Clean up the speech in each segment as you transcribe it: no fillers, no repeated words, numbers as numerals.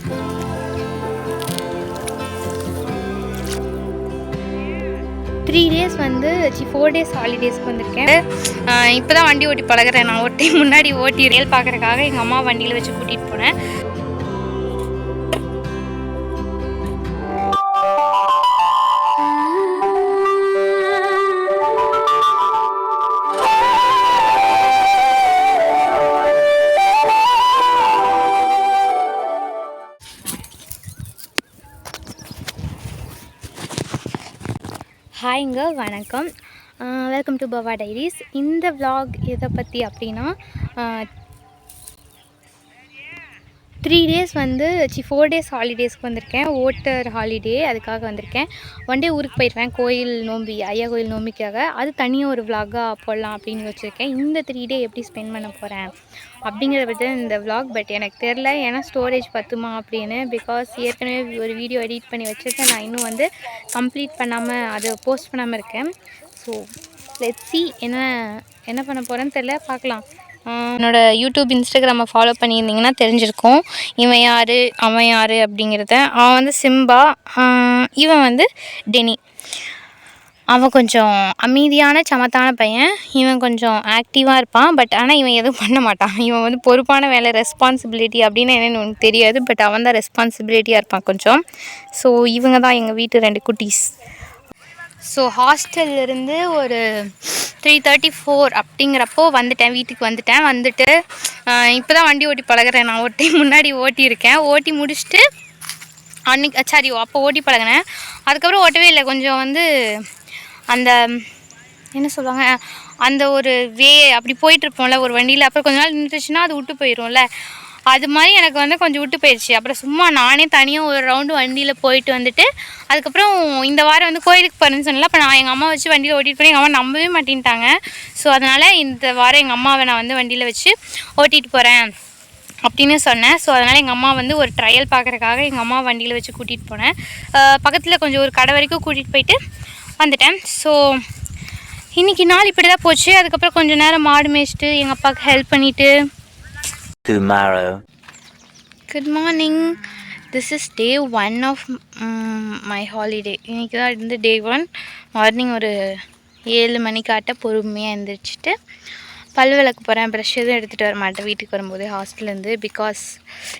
3 days வந்து 4 days ஹாலிடேஸ்க்கு வந்திருக்கேன். இப்போ தான் வண்டி ஓட்டி பழகிறேன். நான் ஒரு டைம் முன்னாடி ஓட்டி ரயில் பார்க்குறதுக்காக எங்கள் அம்மா வண்டியில் வச்சு கூட்டிகிட்டு போனேன். ஹாய்ங்க, வணக்கம். Welcome to Bava diaries. இந்த vlog எதை பற்றி அப்படின்னா 3 days வந்து 4 days ஹாலிடேஸ்க்கு வந்திருக்கேன். ஓட்டர் ஹாலிடே அதுக்காக வந்திருக்கேன். ஒன் டே ஊருக்கு போயிடுவேன், கோயில் நோம்பி, ஐயா கோயில் நோம்பிக்காக. அது தனியாக ஒரு vlog-ஆக போடலாம் அப்படின்னு வச்சுருக்கேன். இந்த 3 day எப்படி ஸ்பெண்ட் பண்ண போகிறேன் அப்படிங்கிறத பற்றி இந்த vlog. பட் எனக்கு தெரில, ஏன்னா ஸ்டோரேஜ் பத்துமா அப்படின்னு. பிகாஸ் ஏற்கனவே ஒரு வீடியோ எடிட் பண்ணி வச்சுருக்கேன். நான் இன்னும் வந்து கம்ப்ளீட் பண்ணாமல் அதை போஸ்ட் பண்ணாமல் இருக்கேன். ஸோ லெட்ஸ் see என்ன பண்ண போகிறேன்னு தெரில, பார்க்கலாம். என்னோடய யூடியூப், இன்ஸ்டாகிராமை ஃபாலோ பண்ணியிருந்தீங்கன்னா தெரிஞ்சிருக்கும் இவன் யார் அவன் யார் அப்படிங்கிறத. அவன் வந்து சிம்பா, இவன் வந்து டெனி. அவன் கொஞ்சம் அமைதியான சமத்தான பையன், இவன் கொஞ்சம் ஆக்டிவாக இருப்பான். பட் ஆனால் இவன் எதுவும் பண்ண மாட்டான். இவன் வந்து பொறுப்பான வேலை, ரெஸ்பான்சிபிலிட்டி அப்படின்னு என்னென்னு உனக்கு தெரியாது. பட் அவன் தான் ரெஸ்பான்சிபிலிட்டியாக இருப்பான் கொஞ்சம். ஸோ இவங்க தான் எங்கள் வீட்டு 2 குட்டீஸ். ஸோ ஹாஸ்டல்லேருந்து ஒரு 3:34 அப்படிங்கிறப்போ வீட்டுக்கு வந்துட்டு இப்போ தான் வண்டி ஓட்டி பழகிறேன். நான் ஒரு டைம் முன்னாடி ஓட்டியிருக்கேன். ஓட்டி முடிச்சுட்டு அப்போ ஓட்டி பழகினேன். அதுக்கப்புறம் ஓட்டவே இல்லை. கொஞ்சம் வந்து அந்த என்ன சொல்லுவாங்க, அந்த ஒரு அப்படி போயிட்டுருப்போம்ல ஒரு வண்டியில். அப்புறம் கொஞ்ச நாள் நின்றுச்சுன்னா அது விட்டு போயிடும்ல, அது மாதிரி எனக்கு வந்து கொஞ்சம் விட்டு போயிடுச்சு. அப்புறம் சும்மா நானே தனியாக ஒரு ரவுண்டு வண்டியில் போயிட்டு வந்துட்டு அதுக்கப்புறம் இந்த வாரம் வந்து கோயிலுக்கு போகிறேன்னு சொன்னல. அப்போ நான் எங்கள் அம்மா வச்சு வண்டியில் ஓட்டிகிட்டு போனேன். எங்கள் அம்மா நம்பவே மாட்டேன்ட்டாங்க. ஸோ அதனால் இந்த வாரம் எங்கள் அம்மாவை நான் வந்து வண்டியில் வச்சு ஓட்டிகிட்டு போகிறேன் அப்படின்னு சொன்னேன். ஸோ அதனால் எங்கள் அம்மா வந்து ஒரு ட்ரையல் பார்க்குறதுக்காக எங்கள் அம்மா வண்டியில் வச்சு கூட்டிகிட்டு போனேன். பக்கத்தில் கொஞ்சம் ஒரு கடை வரைக்கும் கூட்டிகிட்டு போயிட்டு வந்துட்டேன். ஸோ இன்றைக்கி நாள் இப்படி தான் போச்சு. அதுக்கப்புறம் கொஞ்சம் நேரம் மாடு மேய்ச்சிட்டு எங்கள் அப்பாவுக்கு ஹெல்ப் பண்ணிவிட்டு. Good morning. This is day 1 of my holiday. இன்றைக்கி தான் இருந்து day 1. மார்னிங் ஒரு 7 மணிக்காட்ட பொறுமையாக எழுந்திரிச்சிட்டு பல் விளக்க போகிறேன். ப்ரஷ் எதுவும் எடுத்துகிட்டு வர மாட்டேன் வீட்டுக்கு வரும்போது ஹாஸ்டல்லேருந்து. பிகாஸ்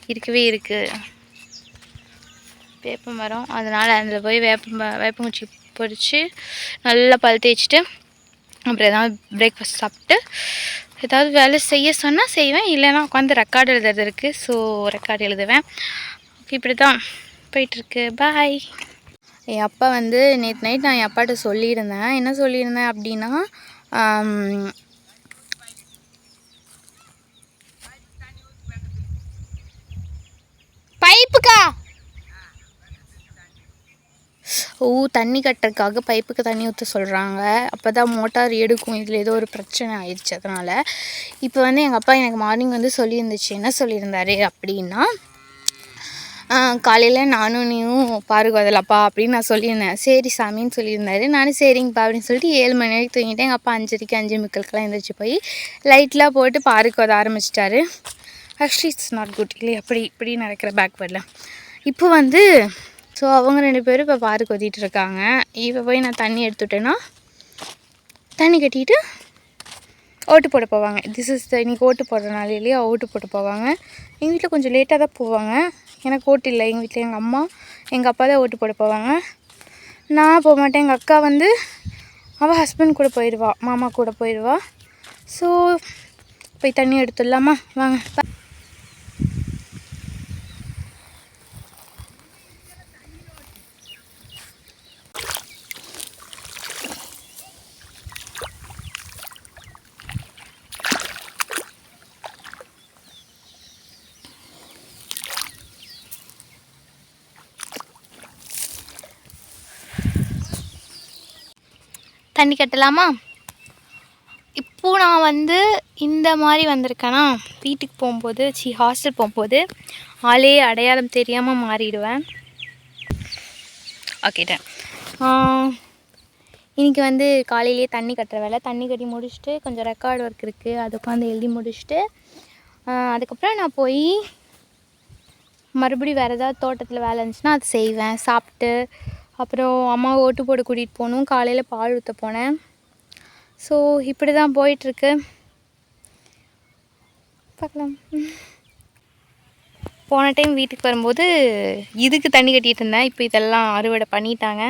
இருக்குது வேப்ப மரம். அதனால் அதில் போய் வேப்பங்குச்சி பொறிச்சு நல்லா பல் தேய்ச்சிட்டு அப்புறம் ஏதாவது பிரேக்ஃபாஸ்ட் சாப்பிட்டு ஏதாவது வேலை செய்ய சொன்னால் செய்வேன். இல்லைன்னா உட்காந்து ரெக்கார்டு எழுதுறது இருக்குது. ஸோ ரெக்கார்டு எழுதுவேன். ஓகே, இப்படி தான் போயிட்டுருக்கு. பாய். என் அப்பா வந்து நேற்று நைட் நான் என் அப்பாட்ட சொல்லியிருந்தேன். என்ன சொல்லியிருந்தேன் அப்படின்னா, பைப்புக்கா தண்ணி கட்டுறதுக்காக பைப்புக்கு தண்ணி ஊற்ற சொல்கிறாங்க. அப்போ தான் மோட்டார் எடுக்கும். இதில் ஏதோ ஒரு பிரச்சனை ஆயிடுச்சு. அதனால் இப்போ வந்து எங்கள் அப்பா எனக்கு மார்னிங் வந்து சொல்லியிருந்துச்சு. என்ன சொல்லியிருந்தாரு அப்படின்னா, காலையில் நானும் நீயும் பாருக்கு வரலப்பா அப்படின்னு நான் சொல்லியிருந்தேன். சரி சாமின்னு சொல்லியிருந்தாரு. நானும் சரிங்கப்பா அப்படின்னு சொல்லிட்டு 7 மணி வரைக்கும் தூங்கிட்டேன். எங்கள் அப்பா 5:45 எழுந்திரிச்சு போய் லைட்லாம் போட்டு பாருக்கு வர ஆரம்பிச்சிட்டாரு. ஆக்சுவலி இட்ஸ் நாட் குட் இல்லை, இப்படி நடக்கிற பேக்வேர்டில். இப்போ வந்து ஸோ அவங்க 2 பேரும் இப்போ பாருக்கு ஓட்டிகிட்டு இருக்காங்க. இப்போ போய் நான் தண்ணி எடுத்துட்டேன்னா தண்ணி கட்டிட்டு ஓட்டு போட போவாங்க. இன்றைக்கி ஓட்டு போடுறனால இல்லையா, ஓட்டு போட்டு போவாங்க. எங்கள் வீட்டில் கொஞ்சம் லேட்டாக தான் போவாங்க. எனக்கு ஓட்டு இல்லை. எங்கள் வீட்டில் எங்கள் அம்மா எங்கள் அப்பா தான் ஓட்டு போட போவாங்க. நான் போக மாட்டேன். எங்கள் அக்கா வந்து அவள் ஹஸ்பண்ட் கூட போயிடுவா, மாமா கூட போயிடுவா. ஸோ போய் தண்ணி எடுத்துடலாமா, வாங்க. தண்ணி கட்டலாமா? இப்போது நான் வந்து இந்த மாதிரி வந்திருக்கேன்னா, வீட்டுக்கு போகும்போது ஹாஸ்டல் போகும்போது ஆளே அடையாளம் தெரியாமல் மாறிடுவேன். ஓகேட்டேன். இன்றைக்கி வந்து காலையிலே தண்ணி கட்டுற வேலை. தண்ணி கட்டி முடிச்சுட்டு கொஞ்சம் ரெக்கார்டு ஒர்க் இருக்குது, அதை உட்காந்து எழுதி முடிச்சுட்டு அதுக்கப்புறம் நான் போய் மறுபடியும் வேறு ஏதாவது தோட்டத்தில் வேலை இருந்துச்சுன்னா அது செய்வேன். சாப்பிட்டு அப்புறம் அம்மாவை ஓட்டு போட கூட்டிகிட்டு போகணும். காலையில் பால் ஊற்ற போனேன். ஸோ இப்படி தான் போயிட்டுருக்கு. பார்க்கலாம். போன டைம் வீட்டுக்கு வரும்போது இதுக்கு தண்ணி கட்டிகிட்டு இருந்தேன். இப்போ இதெல்லாம் அறுவடை பண்ணிட்டாங்க.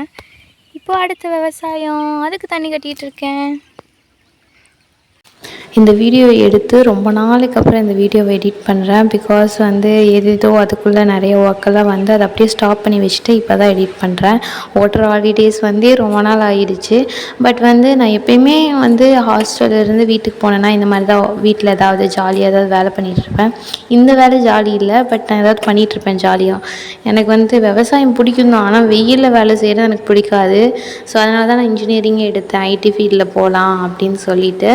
இப்போ அடுத்த விவசாயம், அதுக்கு தண்ணி கட்டிகிட்டு இருக்கேன். இந்த வீடியோ எடுத்து ரொம்ப நாளைக்கு அப்புறம் இந்த வீடியோவை எடிட் பண்ணுறேன். பிகாஸ் வந்து ஏதோ அதுக்குள்ளே நிறைய ஒர்க்கெல்லாம் வந்து அதை அப்படியே ஸ்டாப் பண்ணி வச்சுட்டு இப்போ தான் எடிட் பண்ணுறேன். ஓட்டர் ஹாலிடேஸ் வந்து ரொம்ப நாள் ஆகிடுச்சு. பட் வந்து நான் எப்பயுமே வந்து ஹாஸ்டல்லேருந்து வீட்டுக்கு போனேன்னா இந்த மாதிரி தான் வீட்டில் ஏதாவது ஜாலியாக ஏதாவது வேலை பண்ணிகிட்ருப்பேன். இந்த வேலை ஜாலி இல்லை, பட் நான் ஏதாவது பண்ணிகிட்ருப்பேன் ஜாலியாக. எனக்கு வந்து விவசாயம் பிடிக்கும் தான், ஆனால் வெயிலில் வேலை செய்கிறது எனக்கு பிடிக்காது. ஸோ அதனால தான் நான் இன்ஜினியரிங்கே எடுத்தேன், ஐடி ஃபீல்டில் போகலாம் அப்படின்னு சொல்லிட்டு.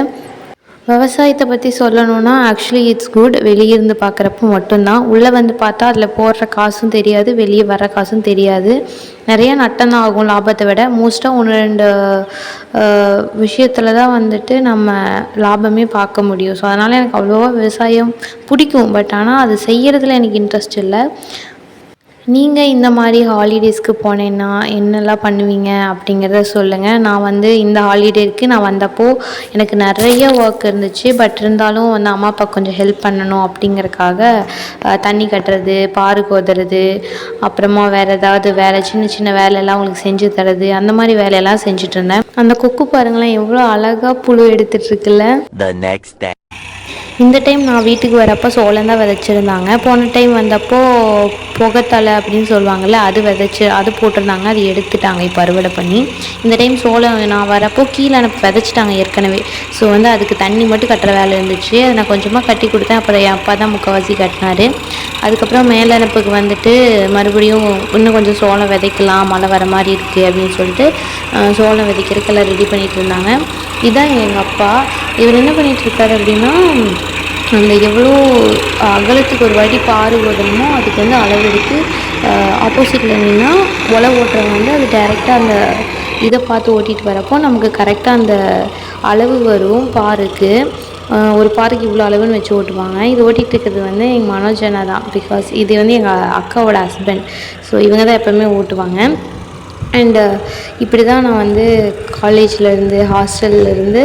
விவசாயத்தை பற்றி சொல்லணுன்னா ஆக்சுவலி இட்ஸ் குட். வெளியே இருந்து பார்க்குறப்ப மட்டும்தான். உள்ளே வந்து பார்த்தா அதில் போடுற காசும் தெரியாது, வெளியே வர காசும் தெரியாது. நிறையா நட்டம் தான் ஆகும் லாபத்தை விட. மோஸ்ட்டாக 1-2 விஷயத்தில் தான் வந்துட்டு நம்ம லாபமே பார்க்க முடியும். ஸோ அதனால் எனக்கு அவ்வளோவா விவசாயம் பிடிக்கும். பட் ஆனால் அது செய்கிறதுல எனக்கு இன்ட்ரெஸ்ட் இல்லை. நீங்கள் இந்த மாதிரி ஹாலிடேஸ்க்கு போனேன்னா என்னெல்லாம் பண்ணுவீங்க அப்படிங்கிறத சொல்லுங்கள். நான் வந்து இந்த ஹாலிடேக்கு நான் வந்தப்போ எனக்கு நிறைய ஒர்க் இருந்துச்சு. பட் இருந்தாலும் வந்து அம்மா அப்பா கொஞ்சம் ஹெல்ப் பண்ணணும் அப்படிங்கிறக்காக தண்ணி கட்டுறது, பாரு கோதுறது, அப்புறமா வேறு ஏதாவது வேலை சின்ன சின்ன வேலையெல்லாம் அவங்களுக்கு செஞ்சு தரது, அந்த மாதிரி வேலையெல்லாம் செஞ்சுட்டு இருந்தேன். அந்த கொக்கு பாருங்களேன் எவ்வளோ அழகாக புழு எடுத்துகிட்ருக்குல்ல. இந்த டைம் நான் வீட்டுக்கு வரப்போ சோளம் தான் விதைச்சிருந்தாங்க. போன டைம் வந்தப்போ புகைத்தலை அப்படின்னு சொல்லுவாங்கள்ல, அது போட்டிருந்தாங்க. அது எடுத்துட்டாங்க இப்போ அறுவடை பண்ணி. இந்த டைம் சோளம் நான் வரப்போ கீழே விதைச்சிட்டாங்க ஏற்கனவே. ஸோ வந்து அதுக்கு தண்ணி மட்டும் கட்டுற வேலை இருந்துச்சு. அதை நான் கொஞ்சமாக கட்டி கொடுத்தேன். அப்புறம் என் அப்பா தான் முக்கால்வாசி கட்டினார். அதுக்கப்புறம் மேலனுப்புக்கு வந்துட்டு மறுபடியும் இன்னும் கொஞ்சம் சோளம் விதைக்கலாம், மழை வர மாதிரி இருக்குது அப்படின்னு சொல்லிட்டு சோளம் விதைக்கிறதுக்கெல்லாம் ரெடி பண்ணிகிட்டு இருந்தாங்க. இதுதான் எங்கள் அப்பா. இவர் என்ன பண்ணிகிட்ருக்காரு அப்படின்னா, அந்த எவ்வளோ அகலத்துக்கு ஒரு வாட்டி பாரு ஓதணுமோ அதுக்கு வந்து அளவெடுத்து ஆப்போசிட்டில் நின்னா ஒலை ஓட்டுறவங்க வந்து அது டைரெக்டாக அந்த இதை பார்த்து ஓட்டிகிட்டு வரப்போ நமக்கு கரெக்டாக அந்த அளவு வரும் பாருக்கு. ஒரு பாருக்கு இவ்வளோ அளவுன்னு வச்சு ஓட்டுவாங்க. இது ஓட்டிகிட்டு இருக்கிறது வந்து எங்கள் மனோஜனா தான். பிகாஸ் இது வந்து எங்கள் அக்காவோட ஹஸ்பண்ட். ஸோ இவங்க தான் எப்போவுமே ஓட்டுவாங்க. அண்டு இப்படி தான் நான் வந்து காலேஜ்லேருந்து ஹாஸ்டல்லேருந்து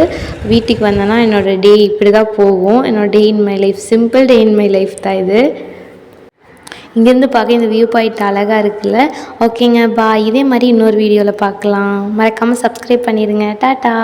வீட்டுக்கு வந்தேன்னா என்னோடய டே இப்படி தான் போகும். என்னோடய day in my life, simple day in my life தான் இது. இங்கேருந்து பார்க்க இந்த வியூ பாயிண்ட் அழகாக இருக்குல்ல. ஓகேங்க, பாய். இதே மாதிரி இன்னொரு வீடியோவில் பார்க்கலாம். மறக்காமல் சப்ஸ்கிரைப் பண்ணிடுங்க. டாட்டா.